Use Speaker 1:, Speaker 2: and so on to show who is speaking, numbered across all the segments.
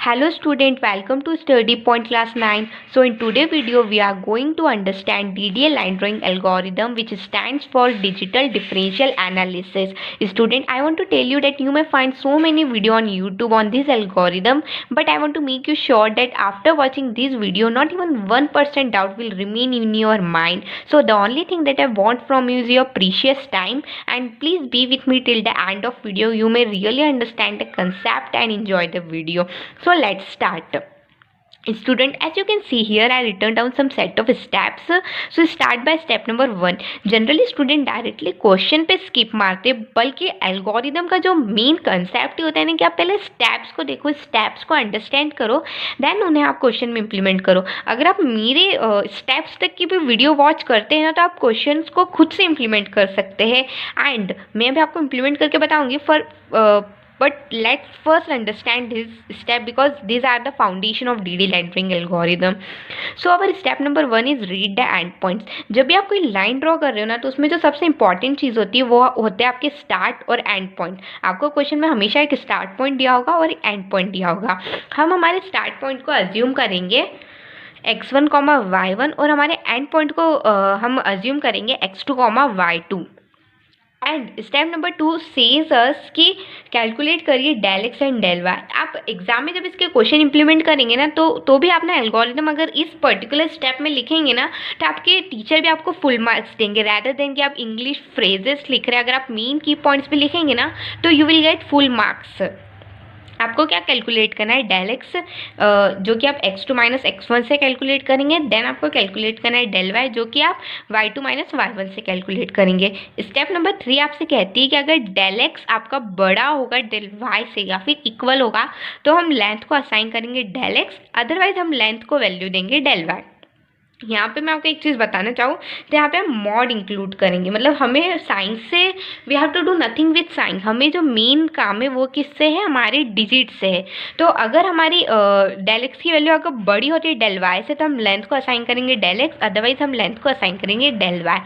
Speaker 1: Hello student, welcome to Study Point Class 9. So in today's video we are going to understand DDA line drawing algorithm, which stands for Digital Differential Analysis. Student, I want to tell you that you may find so many video on YouTube on this algorithm, but I want to make you sure that after watching this video not even 1% doubt will remain in your mind. So the only thing that I want from you is your precious time, and please be with me till the end of video. You may really understand the concept and enjoy the video. So let's start. Student, as you can see here, I written down some set of steps. So start by step number 1. Generally student directly question पे skip मारते, बल्कि algorithm का जो main concept होता है ना कि आप पहले स्टेप्स को देखो, स्टेप्स को अंडरस्टैंड करो, देन उन्हें आप क्वेश्चन में इंप्लीमेंट करो. अगर आप मेरे स्टेप्स तक की भी वीडियो वॉच करते हैं ना तो आप क्वेश्चन को खुद से इंप्लीमेंट कर सकते हैं, एंड मैं भी आपको इंप्लीमेंट करके बताऊँगी. But let's first understand this step because these are the foundation of DD line drawing algorithm. So our step number 1 is read the endpoints. जब भी आप कोई लाइन ड्रॉ कर रहे हो ना तो उसमें जो सबसे इंपॉर्टेंट चीज़ होती है वो होते हैं आपके स्टार्ट और एंड पॉइंट. आपको क्वेश्चन में हमेशा एक स्टार्ट पॉइंट दिया होगा और एक एंड पॉइंट दिया होगा. हम हमारे स्टार्ट पॉइंट को अज्यूम करेंगे x1, y1 और हमारे एंड पॉइंट को हम अज्यूम करेंगे x2, y2. And step number 2 says us कि कैलकुलेट करिए del x and del y. आप एग्जाम में जब इसके क्वेश्चन इंप्लीमेंट करेंगे ना तो भी अपना एल्गोरिदम अगर इस पर्टिकुलर स्टेप में लिखेंगे ना तो आपके टीचर भी आपको फुल मार्क्स देंगे, रैदर देन कि आप इंग्लिश फ्रेजेस लिख रहे हैं. अगर आप मेन की पॉइंट्स भी लिखेंगे ना तो you will get full marks. आपको क्या कैलकुलेट करना है, डेल एक्स जो कि आप x2 माइनस x1 से कैलकुलेट करेंगे. देन आपको कैलकुलेट करना है डेल वाई जो कि आप y2 माइनस y1 से कैलकुलेट करेंगे. स्टेप नंबर 3 आपसे कहती है कि अगर डेल एक्स आपका बड़ा होगा डेल वाई से या फिर इक्वल होगा तो हम लेंथ को असाइन करेंगे डेल एक्स, अदरवाइज हम लेंथ को वैल्यू देंगे डेल वाई. यहाँ पे मैं आपको एक चीज़ बताना चाहूँ तो यहाँ पे हम मॉड इंक्लूड करेंगे. मतलब हमें साइंस से we have to do nothing with sign. हमें जो मेन काम है वो किससे है, हमारे डिजिट से है. तो अगर हमारी डेल एक्स की वैल्यू अगर बड़ी होती है डेल वाई से तो हम लेंथ को असाइन करेंगे डेल एक्स, अदरवाइज हम लेंथ को असाइन करेंगे डेल वाई.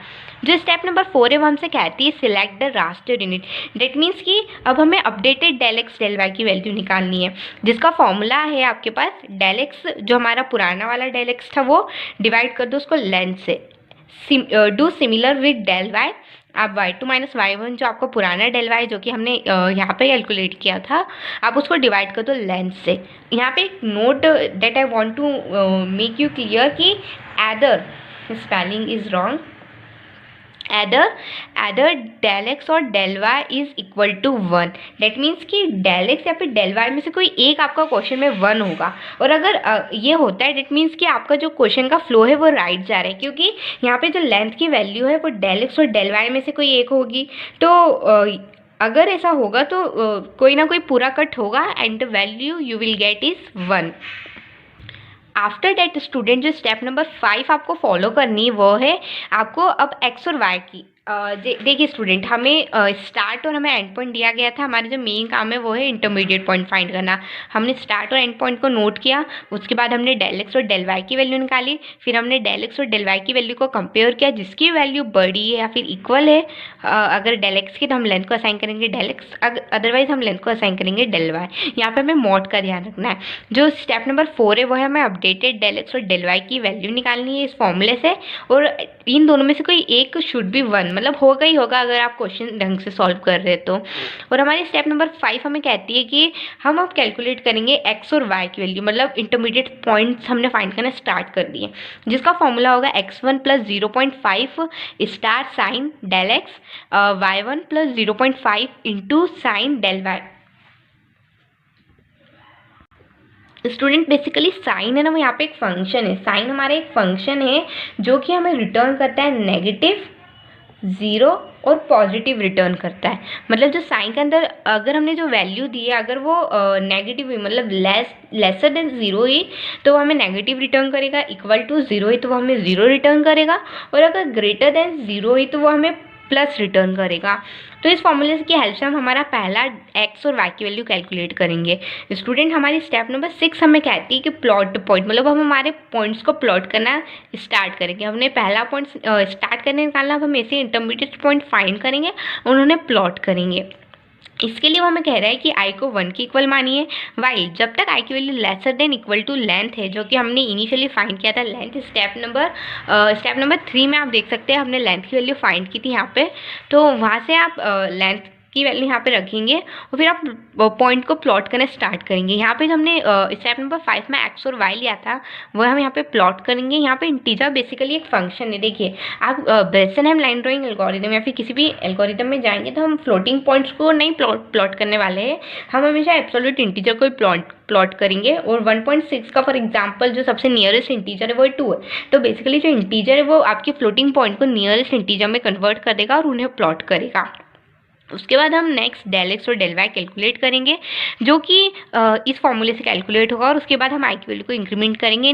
Speaker 1: जो स्टेप नंबर 4 है वो हमसे कहती है select the raster unit. That means कि अब हमें updated del x del y की वैल्यू निकालनी है, जिसका फॉर्मूला है आपके पास डेल एक्स जो हमारा पुराना वाला डेल एक्स था वो डिवाइड कर दो उसको लेंथ से. Do similar with del y. आप y2 माइनस y1 जो आपका पुराना डेल वाई जो कि हमने यहाँ पे कैलकुलेट किया था आप उसको डिवाइड कर दो लेंथ से. यहाँ पे एक note that I want to make you clear कि either spelling is wrong. Either del x और del y is equal to 1. That means कि डेल एक्स या फिर डेल वाई में से कोई एक आपका क्वेश्चन में 1 होगा. और अगर ये होता है डेट मीन्स कि आपका जो क्वेश्चन का फ्लो है वो राइट जा रहा है, क्योंकि यहाँ पे जो लेंथ की वैल्यू है वो डेल एक्स और डेल वाई में से कोई एक होगी. तो अगर ऐसा होगा तो कोई ना कोई पूरा कट होगा and the value you will get is 1. After that student जो स्टेप नंबर 5 आपको फॉलो करनी है वो है आपको अब एक्स और वाई की देखिए स्टूडेंट, हमें स्टार्ट और हमें एंड पॉइंट दिया गया था. हमारा जो मेन काम है वो है इंटरमीडिएट पॉइंट फाइंड करना. हमने स्टार्ट और एंड पॉइंट को नोट किया, उसके बाद हमने डेल एक्स और डेल वाई की वैल्यू निकाली, फिर हमने डेल एक्स और डेल वाई की वैल्यू को कंपेयर किया, जिसकी वैल्यू बड़ी है या फिर इक्वल है. अगर डेल एक्स की तो हम लेंथ को असाइन करेंगे डेल एक्स, अदरवाइज हम लेंथ को असाइन करेंगे डेल वाई. यहाँ पर हमें मॉड का ध्यान रखना है. जो स्टेप नंबर 4 है वो है हमें अपडेटेड डेल एक्स और डेल वाई की वैल्यू निकालनी है इस फॉर्मूले से, और इन दोनों में से कोई एक शुड बी 1. मतलब होगा ही होगा अगर आप क्वेश्चन ढंग से सॉल्व कर रहे तो. और हमारी स्टेप नंबर 5 हमें कहती है कि हम अब कैलकुलेट करेंगे एक्स और वाई की वैल्यू. मतलब इंटरमीडिएट पॉइंट्स हमने फाइंड करना स्टार्ट कर दिए, जिसका फॉर्मूला होगा x1 plus 0.5 star sign del x, y1 plus 0.5 into sign del y. Student basically sign है ना वो यहाँ पे एक फंक्शन है. साइन हमारा एक फंक्शन है जो कि हमें रिटर्न करता है नेगेटिव, 0 और पॉजिटिव रिटर्न करता है. मतलब जो साइन के अंदर अगर हमने जो वैल्यू दी है अगर वो नेगेटिव हुई, मतलब लेसर देन 0 हुई तो वो हमें नेगेटिव रिटर्न करेगा, इक्वल टू 0 हुई तो वो हमें 0 रिटर्न करेगा, और अगर ग्रेटर देन 0 हुई तो वो हमें प्लस रिटर्न करेगा. तो इस फॉर्मूले की हेल्प से हम हमारा पहला एक्स और वाई की वैल्यू कैलकुलेट करेंगे. स्टूडेंट हमारी स्टेप नंबर 6 हमें कहती है कि प्लॉट पॉइंट. मतलब हम हमारे पॉइंट्स को प्लॉट करना स्टार्ट करेंगे. हमने पहला पॉइंट स्टार्ट करने निकालना, अब हम ऐसे इंटरमीडिएट पॉइंट फाइंड करेंगे और उन्हें प्लॉट करेंगे. इसके लिए वो हमें कह रहा है कि आई को 1 के इक्वल मानिए, वाइल जब तक आई की value lesser than equal to length है, जो कि हमने इनिशियली फाइंड किया था लेंथ स्टेप नंबर 3 में आप देख सकते हैं हमने लेंथ की वैल्यू फाइंड की थी यहाँ पे। तो वहाँ से आप लेंथ की वैल्यू यहाँ पे रखेंगे और फिर आप पॉइंट को प्लॉट करना स्टार्ट करेंगे। यहाँ पे जो हमने स्टेप नंबर 5 में एक्स और वाई लिया था वो हम यहाँ पे प्लॉट करेंगे। यहाँ पे इंटीजर बेसिकली एक फंक्शन है। देखिए आप ब्रेसेनहेम लाइन ड्राइंग एल्गोरिदम या फिर किसी भी एल्गोरिदम में जाएंगे तो हम फ्लोटिंग पॉइंट्स को नहीं प्लॉट करने वाले हैं, हम हमेशा एब्सोल्यूट इंटीजर को प्लॉट करेंगे। और 1.6 का फॉर एग्जांपल जो सबसे नियरेस्ट इंटीजर है वो 2 है, तो बेसिकली जो इंटीजर है वो आपकी फ्लोटिंग पॉइंट को नियरेस्ट इंटीजर में कन्वर्ट कर देगा और उन्हें प्लॉट करेगा। उसके बाद हम नेक्स्ट डेल एक्स और डेल वाई कैलकुलेट करेंगे, जो कि इस फॉर्मूले से कैलकुलेट होगा। और उसके बाद हम आई की वैल्यू को इंक्रीमेंट करेंगे।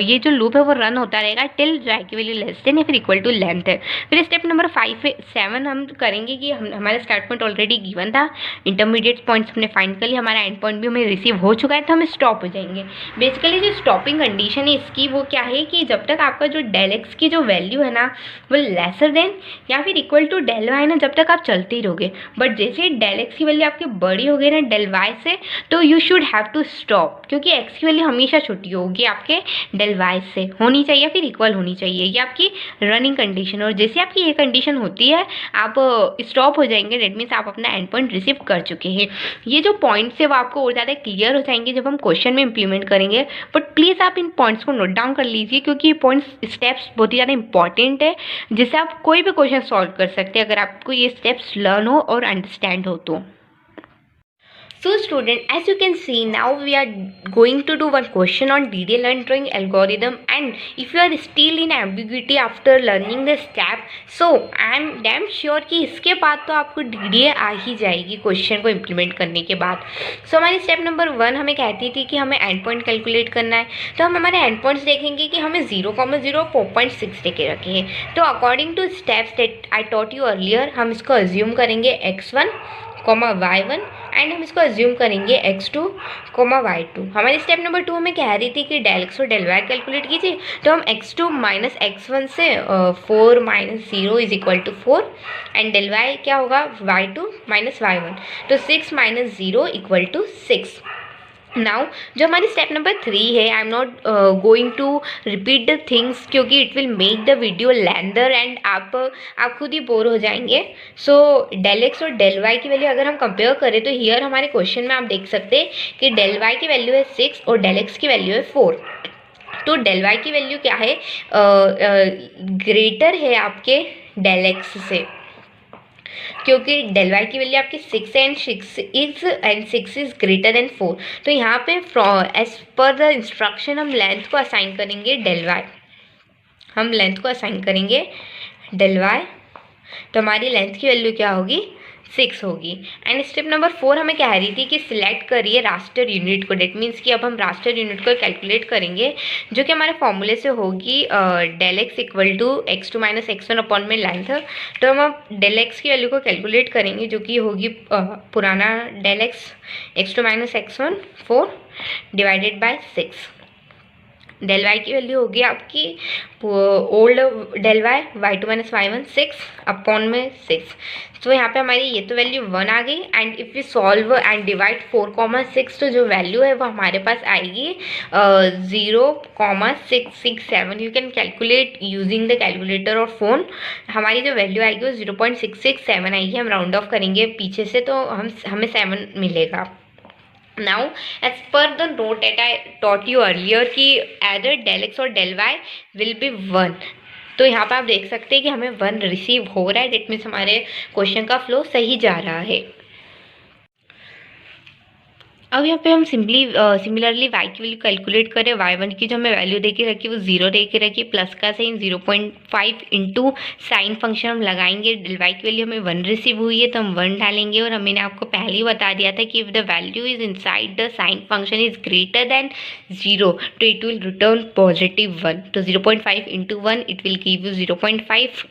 Speaker 1: ये जो लूप है वो रन होता रहेगा टिल जो आई की वैल्यू लेस देन या फिर इक्वल टू लेंथ है। फिर स्टेप नंबर 7 हम करेंगे कि हमारा स्टार्ट पॉइंट ऑलरेडी गिवन था, इंटरमीडिएट पॉइंट्स हमने फाइंड कर लिया, हमारा एंड पॉइंट भी हमें रिसीव हो चुका है, तो हम स्टॉप हो जाएंगे। बेसिकली जो स्टॉपिंग कंडीशन है इसकी वो क्या है कि जब तक आपका जो डेल एक्स की जो वैल्यू है ना वो लेसर देन या फिर इक्वल टू डेल वाई ना, जब तक आप चलते ही रहोगे। बट जैसे ही डेल एक्स की वैल्यू आपकी बड़ी हो गई ना डेल वाई से, तो you should have to stop, क्योंकि एक्स की वैल्यू हमेशा छोटी होगी आपके डेल वाई से, होनी चाहिए फिर इक्वल होनी चाहिए, ये आपकी रनिंग कंडीशन। और जैसे आपकी ये कंडीशन होती है आप स्टॉप हो जाएंगे, डेट मीन्स आप अपना एंड पॉइंट रिसीव कर चुके हैं। ये जो पॉइंट्स है वो आपको और ज़्यादा क्लियर हो जाएंगे जब हम क्वेश्चन में इंप्लीमेंट करेंगे। बट प्लीज़ आप इन पॉइंट्स को नोट डाउन कर लीजिए, क्योंकि ये पॉइंट्स स्टेप्स बहुत ही ज़्यादा इंपॉर्टेंट है, जिससे आप कोई भी क्वेश्चन सॉल्व कर सकते हैं अगर आपको ये स्टेप्स लर्न हो और अंडरस्टैंड हो तो। So student, as you can see now we are going to do one question on DDA line drawing algorithm, and if you are still in ambiguity after learning the step, so I am damn sure कि इसके बाद तो आपको DDA आ ही जाएगी question को implement करने के बाद। सो हमारी स्टेप नंबर 1 हमें कहती थी कि हमें एंड पॉइंट कैलकुलेट करना है, तो हम हमारे एंड पॉइंट्स देखेंगे कि हमें 0,0 4.6 देके रखे हैं। तो according two steps that I taught you earlier, हम इसको अज्यूम करेंगे x1, y1 एंड हम इसको अज्यूम करेंगे x2, y2। हमारी स्टेप नंबर 2 में कह रही थी कि डेल एक्स और डेल वाई कैलकुलेट कीजिए, तो हम x2 माइनस x1 से 4 minus 0 is equal to 4 and del y क्या होगा y2 माइनस y1, तो 6 माइनस 0 इक्वल टू 6। नाउ जो हमारी स्टेप नंबर 3 है, I am not going to repeat the things क्योंकि it will make the video lengthier and आप खुद ही बोर हो जाएंगे। सो डेल एक्स और डेल वाई की वैल्यू अगर हम कंपेयर करें तो हियर हमारे क्वेश्चन में आप देख सकते हैं कि डेल वाई की वैल्यू है 6 और डेल एक्स की वैल्यू है 4। तो डेल वाई की वैल्यू क्या है, ग्रेटर है आपके डेल एक्स से, क्योंकि डेल वाई की वैल्यू आपकी 6 एंड 6 इज ग्रेटर देन 4। तो यहाँ पे एज पर द इंस्ट्रक्शन हम लेंथ को असाइन करेंगे डेल वाई, हम लेंथ को असाइन करेंगे डेल वाई, तो हमारी लेंथ की वैल्यू क्या होगी 6 होगी। एंड स्टेप नंबर 4 हमें कह रही थी कि सिलेक्ट करिए रास्टर यूनिट को, डेट मीन्स कि अब हम रास्टर यूनिट को कैलकुलेट करेंगे, जो कि हमारे फॉर्मूले से होगी del x equal to x2 minus x1 upon में लेंथ। तो हम अब डेल एक्स की वैल्यू को कैलकुलेट करेंगे, जो कि होगी पुराना del x x2 minus x1 4 divided by 6। Del y की वैल्यू होगी आपकी old del y y2 minus y1 6 upon में 6। तो यहाँ पे हमारी ये तो वैल्यू 1 आ गई and if we solve and divide 4,6, तो जो वैल्यू है वो हमारे पास आएगी 0,667। You can calculate using the calculator और फोन। हमारी जो वैल्यू आएगी वो 0.667 आएगी, हम राउंड ऑफ करेंगे पीछे से तो हमें 7 मिलेगा। Now as per the note that I taught you earlier कि either del x और del y will be 1, तो यहाँ पर आप देख सकते हैं कि हमें 1 रिसीव हो रहा है, डेट मीन्स हमारे क्वेश्चन का फ्लो सही जा रहा है। अब यहाँ पे हम सिमिलरली y की वैल्यू कैलकुलेट करें। y1 की जो हमें वैल्यू दे के रखी वो 0 दे के रखी, प्लस का साइन 0.5 इंटू साइन फंक्शन हम लगाएंगे। डेल y की वैल्यू हमें 1 रिसीव हुई है तो हम 1 डालेंगे, और मैंने आपको पहले ही बता दिया था कि if the value is inside the sine function is greater than 0 तो इट विल रिटर्न पॉजिटिव 1। तो 0.5 into 1 it will give you 0.5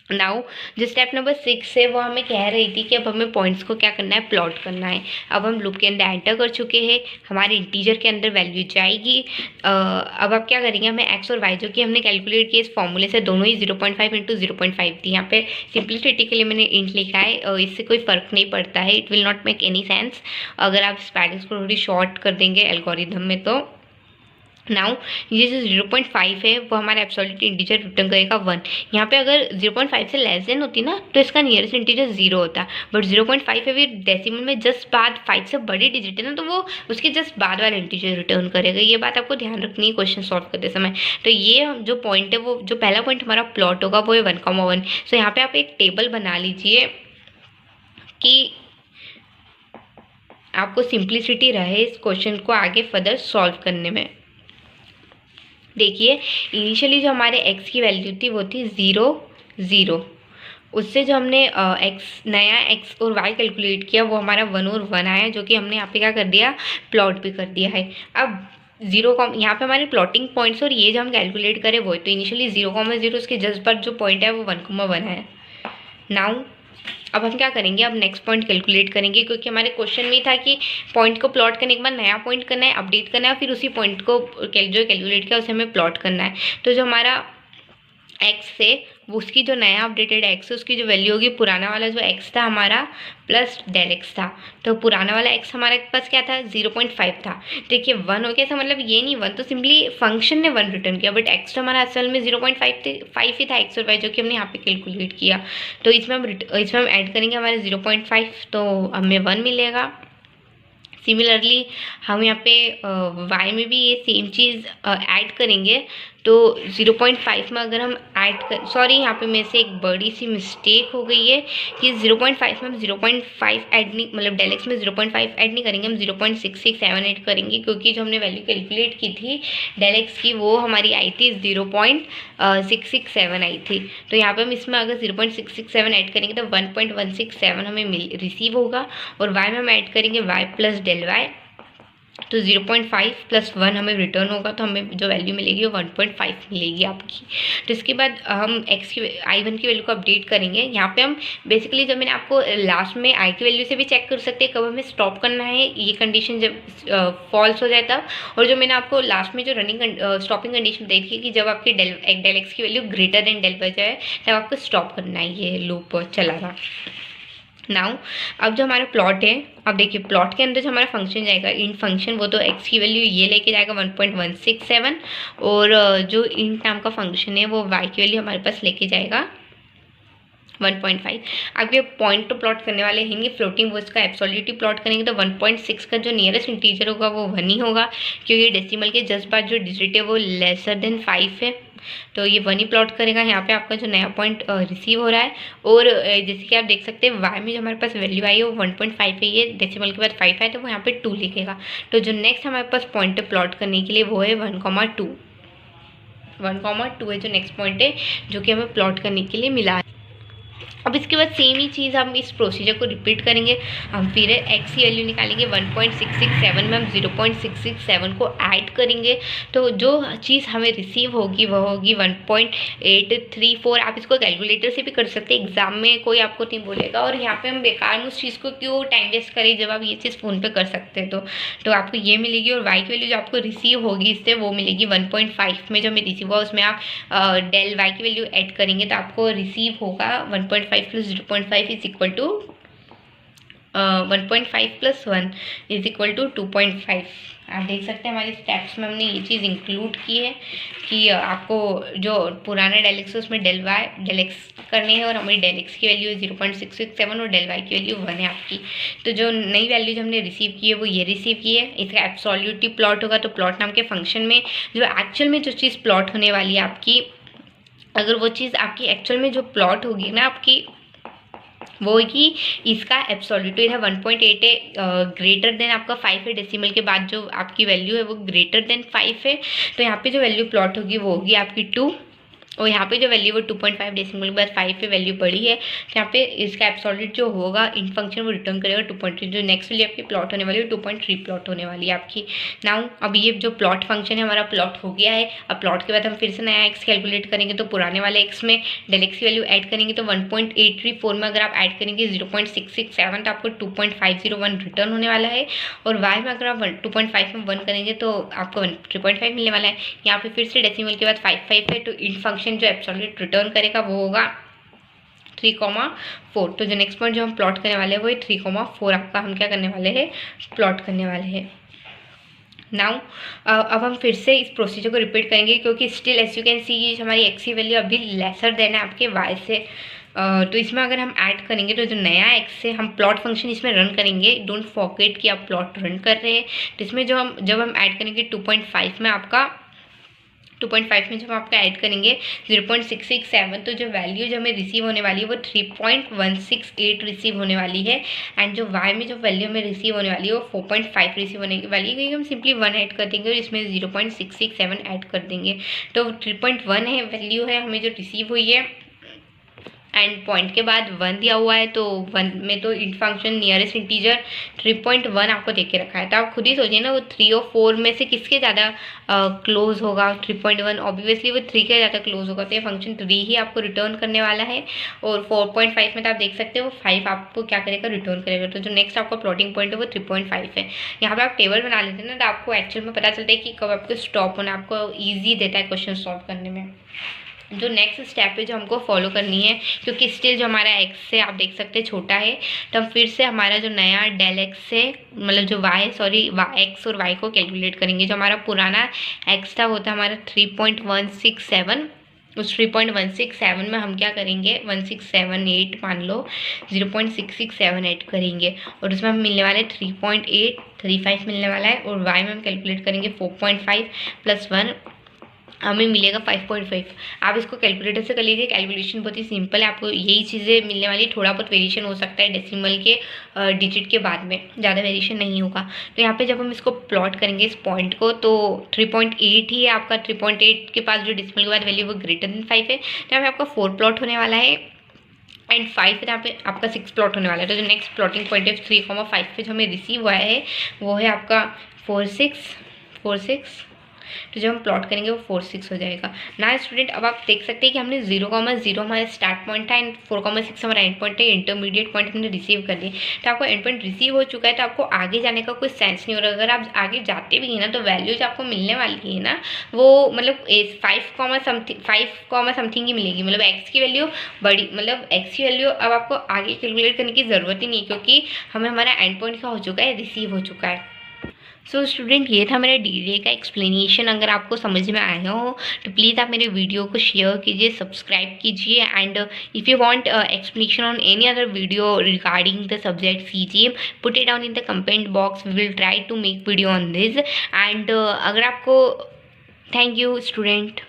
Speaker 1: now जो स्टेप नंबर 6 है वो हमें कह रही थी कि अब हमें पॉइंट्स को क्या करना है, प्लॉट करना है। अब हम लूप के अंदर एंटर कर चुके हैं, हमारे इंटीजर के अंदर वैल्यू जाएगी। अब आप क्या करेंगे, हमें एक्स और वाई जो कि हमने कैलकुलेट किए इस फॉर्मूले से, दोनों ही 0.5 इंटू 0.5 थी। यहाँ पे सिंप्लिसिटी के लिए मैंने इंट लिखा है, इससे कोई फ़र्क नहीं पड़ता है, it will not make any sense अगर आप स्पेलिंग्स को थोड़ी शॉर्ट कर देंगे एल्गोरिथम में। तो नाउ ये जो 0.5 है वो हमारा एब्सोल्यूट इंटीजर रिटर्न करेगा 1। यहाँ पे अगर 0.5 से लेस देन होती ना तो इसका नियरेस्ट इंटीजर 0 होता, बट 0.5 है फिर डेसिमल में जस्ट बाद 5 से बड़ी डिजिट है ना, तो वो उसके जस्ट बाद वाला इंटीजर रिटर्न करेगा। ये बात आपको ध्यान रखनी है क्वेश्चन सॉल्व करते समय। तो ये जो पॉइंट है, वो जो पहला पॉइंट हमारा प्लॉट होगा वो है 1,1। सो यहाँ पे आप एक टेबल बना लीजिए कि आपको सिंप्लिसिटी रहे इस क्वेश्चन को आगे फर्दर सॉल्व करने में। देखिए इनिशियली जो हमारे x की वैल्यू थी वो थी 0 0। उससे जो हमने नया x और y कैलकुलेट किया वो हमारा 1 और 1 आया, जो कि हमने यहाँ पे क्या कर दिया, प्लॉट भी कर दिया है। अब 0, यहाँ पे हमारे प्लॉटिंग पॉइंट्स और ये जो हम कैलकुलेट करें वो, तो इनिशियली 0,0 उसके जस्ट बाद जो पॉइंट है वो 1,1 है। नाउ अब हम क्या करेंगे, अब नेक्स्ट पॉइंट कैलकुलेट करेंगे, क्योंकि हमारे क्वेश्चन में ही था कि पॉइंट को प्लॉट करने के बाद नया पॉइंट करना है, अपडेट करना है, फिर उसी पॉइंट को जो कैलकुलेट किया उसे हमें प्लॉट करना है। तो जो हमारा एक्स है वो उसकी जो नया अपडेटेड एक्स है उसकी जो वैल्यू होगी, पुराना वाला जो एक्स था हमारा प्लस डेल एक्स था, तो पुराना वाला एक्स हमारे पास क्या था, 0.5 था। देखिए 1 हो गया था, मतलब ये नहीं 1, तो सिंपली फंक्शन ने 1 रिटर्न किया, बट एक्स तो हमारा असल में 0.5 ही था, एक्स और वाई, जो कि हमने यहाँ पे कैलकुलेट किया। तो इसमें हम ऐड करेंगे हमारे 0.5, तो हमें 1 मिलेगा। सिमिलरली हम यहाँ पे y में भी ये सेम चीज़ ऐड करेंगे। तो 0.5 में अगर हम ऐड कर, सॉरी यहाँ पे मेरे से एक बड़ी सी मिस्टेक हो गई है कि 0.5 में हम 0.5 ऐड नहीं, मतलब डेल एक्स में 0.5 ऐड नहीं करेंगे, हम 0.667 ऐड करेंगे, क्योंकि जो हमने वैल्यू कैलकुलेट की थी डेल एक्स की वो हमारी आई थी 0.667 आई थी। तो यहाँ पे हम इसमें अगर 0.667 ऐड करेंगे तो 1.167 हमें रिसीव होगा, और y में हम ऐड करेंगे y प्लस डेल वाई, तो 0.5 प्लस 1 हमें रिटर्न होगा, तो हमें जो वैल्यू मिलेगी वो 1.5 मिलेगी आपकी। तो इसके बाद हम x की i1 की वैल्यू को अपडेट करेंगे। यहाँ पे हम बेसिकली, जब मैंने आपको लास्ट में i की वैल्यू से भी चेक कर सकते हैं कब हमें स्टॉप करना है, ये कंडीशन जब फॉल्स हो जाए तब, और जो मैंने आपको लास्ट में जो रनिंग स्टॉपिंग कंडीशन दी थी कि जब आपकी डेल एक्स की वैल्यू ग्रेटर देन डेल पर जाए तब आपको स्टॉप करना है, ये लूप चलाना। नाउ अब जो हमारा प्लॉट है, अब देखिए प्लॉट के अंदर जो हमारा फंक्शन जाएगा इंट फंक्शन, वो तो x की वैल्यू ये लेके जाएगा 1.167, और जो इंट नाम का फंक्शन है वो y की वैल्यू हमारे पास लेके जाएगा 1.5। अब ये पॉइंट तो प्लॉट करने वाले हैं, फ्लोटिंग वो इसका एब्सोल्यूटली प्लॉट करेंगे, तो 1.6 का जो नियरेस्ट इंटीजर होगा वो 1 ही होगा, क्योंकि डेसिमल के जस्ट बाद जो डिजिट है वो लेसर देन 5 है, तो ये 1 ही प्लॉट करेगा। यहाँ पे आपका जो नया पॉइंट रिसीव हो रहा है, और जैसे कि आप देख सकते हैं वाई में जो हमारे पास वैल्यू आई है वो 1.5 है, ये डेसिमल के बाद 5 है, तो वो यहाँ पे 2 लिखेगा। तो जो नेक्स्ट हमारे पास पॉइंट है प्लॉट करने के लिए वो है 1,2 है जो नेक्स्ट पॉइंट है जो कि हमें प्लॉट करने के लिए मिला है। अब इसके बाद सेम ही चीज़ हम इस प्रोसीजर को रिपीट करेंगे, हम फिर एक्स की वैल्यू निकालेंगे 1.667 में हम 0.667 को ऐड करेंगे, तो जो चीज़ हमें रिसीव होगी वह होगी 1.834। आप इसको कैलकुलेटर से भी कर सकते हैं, एग्जाम में कोई आपको नहीं बोलेगा, और यहाँ पे हम बेकार में उस चीज़ को क्यों टाइम वेस्ट करें जब आप ये चीज़ फ़ोन पे कर सकते हैं। तो आपको ये मिलेगी, और वाई की वैल्यू जो आपको रिसीव होगी इससे वो मिलेगी 1.5 में जो हमें रिसीव हुआ उसमें आप डेल वाई की वैल्यू ऐड करेंगे, तो आपको रिसीव होगा 1.5 plus 0.5 is equal to 1.5 plus 1 is equal to 2.5। आप देख सकते हैं हमारी स्टेप्स में हमने ये चीज़ इंक्लूड की है कि आपको जो पुराना डेल एक्स है उसमें डेल एक्स करनी है, और हमारी डेल एक्स की वैल्यू 0.667 और डेल वाई की वैल्यू 1 है आपकी। तो जो नई वैल्यू जो हमने रिसीव की है वो ये रिसीव की है, इसका एब्सोल्यूटली प्लॉट होगा, तो प्लॉट नाम के फंक्शन में जो एक्चुअल में जो चीज़ प्लॉट होने वाली है आपकी, अगर वो चीज़ आपकी एक्चुअल में जो प्लॉट होगी ना आपकी, वो होगी इसका एब्सोल्यूट, इधर 1.8 है, ग्रेटर देन आपका 5 है, डेसिमल के बाद जो आपकी वैल्यू है वो ग्रेटर देन 5 है, तो यहाँ पे जो वैल्यू प्लॉट होगी वो होगी आपकी 2, और यहाँ पे जो वैल्यू वो 2.5 डेसिमल के बाद 5 पे वैल्यू पड़ी है, तो यहाँ पे इसका एब्सोल्यूट जो होगा इन फंक्शन वो रिटर्न करेगा 2.3। जो नेक्स्ट वैल्यू आपकी प्लॉट होने वाली है 2.3 प्लॉट होने वाली है आपकी। नाउ अब ये जो प्लॉट फंक्शन है हमारा प्लॉट हो गया है। अब प्लॉट के बाद हम फिर से नया एक्स कैलकुलेट करेंगे, तो पुराने वाले एक्स में डेल एक्स की वैल्यू ऐड करेंगे, तो 1.834 में अगर आप ऐड करेंगे 0.667 तो आपको 2.501 रिटर्न होने वाला है। और वाई में अगर आप 2.5 में 1 करेंगे तो आपको 3.5 मिलने वाला है। यहाँ पे फिर से डेसिमल के बाद 5 है, तो इन फंक्शन जो एब्सोल्यूट रिटर्न करेगा वो होगा 3,4। तो जो नेक्स्ट पॉइंट जो हम प्लॉट करने वाले हैं वो 3,4 आपका हम क्या करने वाले हैं, प्लॉट करने वाले हैं। नाउ अब हम फिर से इस प्रोसीजर को रिपीट करेंगे, क्योंकि still as you can see हमारी एक्स की वैल्यू अभी लेसर देन है आपके वाई से। तो इसमें अगर हम ऐड करेंगे तो जो नया एक्स है हम प्लॉट फंक्शन इसमें रन करेंगे। डोंट फॉरगेट कि आप प्लॉट रन कर रहे हैं। तो इसमें जब हम ऐड करेंगे 2.5 में आपका 2.5 में जब आपका ऐड करेंगे 0.667, तो जो वैल्यू जो हमें रिसीव होने वाली है वो 3.168 रिसीव होने वाली है। एंड जो वाई में जो वैल्यू हमें रिसीव होने वाली है वो 4.5 रिसीव होने वाली है, क्योंकि हम सिंपली 1 ऐड कर देंगे और इसमें 0.667 ऐड कर देंगे। तो 3.1 है वैल्यू है हमें जो रिसीव हुई है, एंड पॉइंट के बाद 1 दिया हुआ है, तो 1 में तो इन फंक्शन नियरेस्ट इंटीजर 3.1 आपको दे के रखा है। तो आप खुद ही सोचिए ना वो 3 और 4 में से किसके ज़्यादा क्लोज होगा। 3.1 ऑब्वियसली वो 3 के ज़्यादा क्लोज होगा, तो ये फंक्शन 3 ही आपको रिटर्न करने वाला है। और 4.5 में तो आप देख सकते हो वो 5 आपको क्या करेगा, रिटर्न करेगा। तो जो नेक्स्ट आपका प्लॉटिंग पॉइंट है वो 3.5 है। यहाँ पर आप टेबल बना लेते हैं ना, तो आपको एक्चुअल में पता चलता है कि कब आपको स्टॉप होना, आपको ईजी देता है क्वेश्चन सॉल्व करने में। जो नेक्स्ट स्टेप है जो हमको फॉलो करनी है, क्योंकि स्टिल जो हमारा एक्स है आप देख सकते हैं छोटा है, तो हम फिर से हमारा जो नया डेल एक्स है, मतलब जो एक्स और वाई को कैलकुलेट करेंगे। जो हमारा पुराना एक्स था वो था हमारा 3.167। उस 3.167 में हम क्या करेंगे, 1678 मान लो 0.667 ऐड करेंगे, और उसमें हम मिलने वाले 3.835 मिलने वाला है। और वाई में हम कैलकुलेट करेंगे 4.5 प्लस 1 हमें मिलेगा 5.5। आप इसको कैलकुलेटर से कर लीजिए, कैलकुलेशन बहुत ही सिंपल है, आपको यही चीज़ें मिलने वाली। थोड़ा बहुत वेरिएशन हो सकता है डेसिमल के डिजिट के बाद में, ज़्यादा वेरिएशन नहीं होगा। तो यहाँ पे जब हम इसको प्लॉट करेंगे इस पॉइंट को, तो 3.8 ही है आपका। 3.8 के पास जो डेसिमल के बाद वैल्यू वो ग्रेटर देन 5 है, तो यहाँ पे आपका 4 प्लॉट होने वाला है, एंड 5 यहाँ पे आपका 6 प्लॉट होने वाला है। तो जो नेक्स्ट प्लॉटिंग पॉइंट है 3,5 पे जो हमें रिसीव हुआ है वो है आपका 4,6। तो जब हम प्लॉट करेंगे वो 4,6 हो जाएगा ना स्टूडेंट। अब आप देख सकते हैं कि हमने 0,0 हमारा स्टार्ट पॉइंट था, एंड 4,6 हमारा एंड पॉइंट है। इंटरमीडिएट पॉइंट हमने रिसीव कर लिए, तो आपको एंड पॉइंट रिसीव हो चुका है, तो आपको आगे जाने का कोई सेंस नहीं हो रहा। अगर आप आगे जाते भी हैं ना, तो वैल्यूज आपको मिलने वाली है ना वो मतलब 5, समथिंग ही मिलेगी। मतलब एक्स की वैल्यू बड़ी, मतलब एक्स की वैल्यू अब आपको आगे कैलकुलेट करने की ज़रूरत ही नहीं, क्योंकि हमें हमारा एंड पॉइंट क्या हो चुका है, रिसीव हो चुका है। सो स्टूडेंट ये था मेरा डीडीए का एक्सप्लेनेशन। अगर आपको समझ में आया हो तो प्लीज़ आप मेरे वीडियो को शेयर कीजिए, सब्सक्राइब कीजिए, and if you want explanation on any other video regarding the subject CGM, put it down in the comment box, we will try to make video on this. And अगर आपको, thank you student.